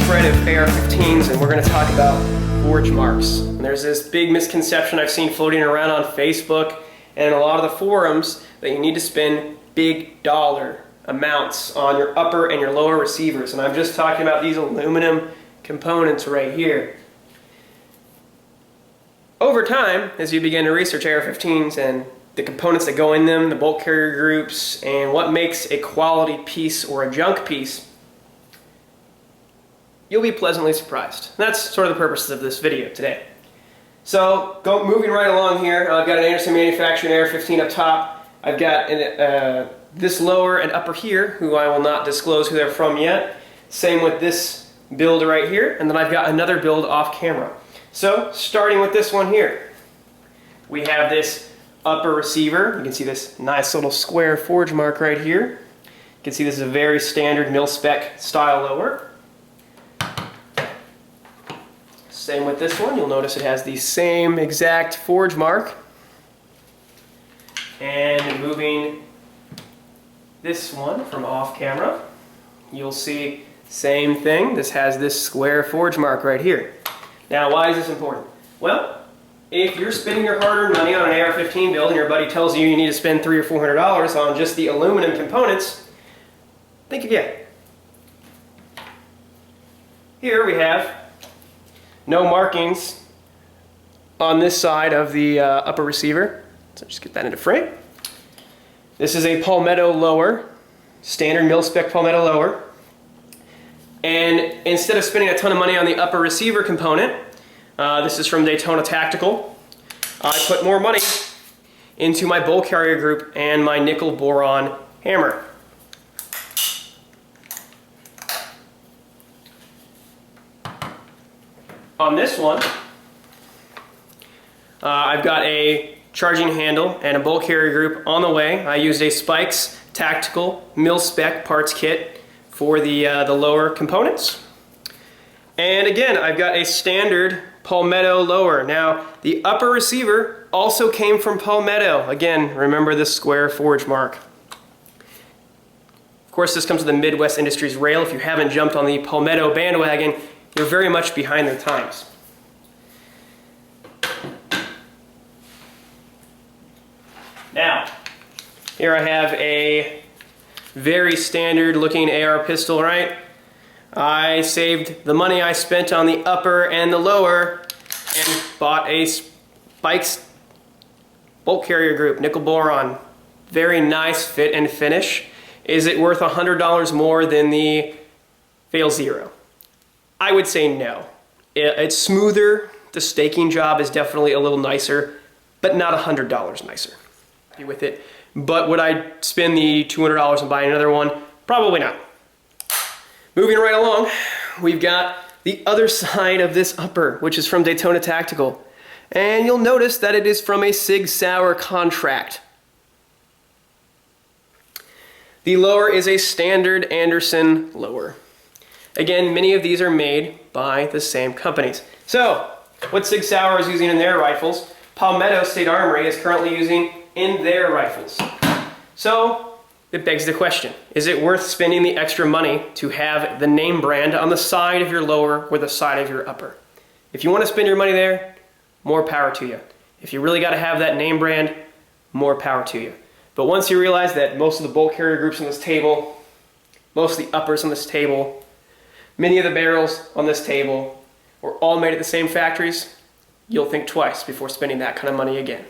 spread of AR-15s, and we're going to talk about forge marks. And there's this big misconception I've seen floating around on Facebook and a lot of the forums that you need to spend big dollar amounts on your upper and your lower receivers. And I'm just talking about these aluminum components right here. Over time, as you begin to research AR-15s and the components that go in them, the bolt carrier groups, and what makes a quality piece or a junk piece, you'll be pleasantly surprised. And that's sort of the purposes of this video today. So, moving right along here, I've got an Anderson manufacturing AR-15 up top. I've got this lower and upper here, who I will not disclose who they're from yet. Same with this build right here, and then I've got another build off camera. So, starting with this one here, we have this upper receiver. You can see this nice little square forge mark right here. You can see this is a very standard mil-spec style lower. Same with this one. You'll notice it has the same exact forge mark. And moving this one from off camera, you'll see same thing. This has this square forge mark right here. Now, why is this important? Well, if you're spending your hard-earned money on an AR-15 build and your buddy tells you you need to spend $300 or $400 on just the aluminum components, think again. Here we have no markings on this side of the upper receiver. So just get that into frame. This is a Palmetto lower, standard mil-spec Palmetto lower. And instead of spending a ton of money on the upper receiver component, this is from Daytona Tactical, I put more money into my bolt carrier group and my nickel boron hammer. On this one, I've got a charging handle and a bolt carrier group on the way. I used a Spikes Tactical mil-spec parts kit for the lower components. And again, I've got a standard Palmetto lower. Now, the upper receiver also came from Palmetto. Again, remember this square forge mark. Of course, this comes with the Midwest Industries rail. If you haven't jumped on the Palmetto bandwagon, you're very much behind the times. Now, here I have a very standard looking AR pistol, right? I saved the money I spent on the upper and the lower and bought a Spikes bolt carrier group, nickel boron. Very nice fit and finish. Is it worth $100 more than the Fail Zero? I would say no. It's smoother. The staking job is definitely a little nicer, but not $100 nicer. Happy with it. But would I spend the $200 and buy another one? Probably not. Moving right along, we've got the other side of this upper, which is from Daytona Tactical. And you'll notice that it is from a Sig Sauer contract. The lower is a standard Anderson lower. Again, many of these are made by the same companies. So, what Sig Sauer is using in their rifles, Palmetto State Armory is currently using in their rifles. So, it begs the question, is it worth spending the extra money to have the name brand on the side of your lower or the side of your upper? If you want to spend your money there, more power to you. If you really got to have that name brand, more power to you. But once you realize that most of the bolt carrier groups on this table, most of the uppers on this table, many of the barrels on this table were all made at the same factories, you'll think twice before spending that kind of money again.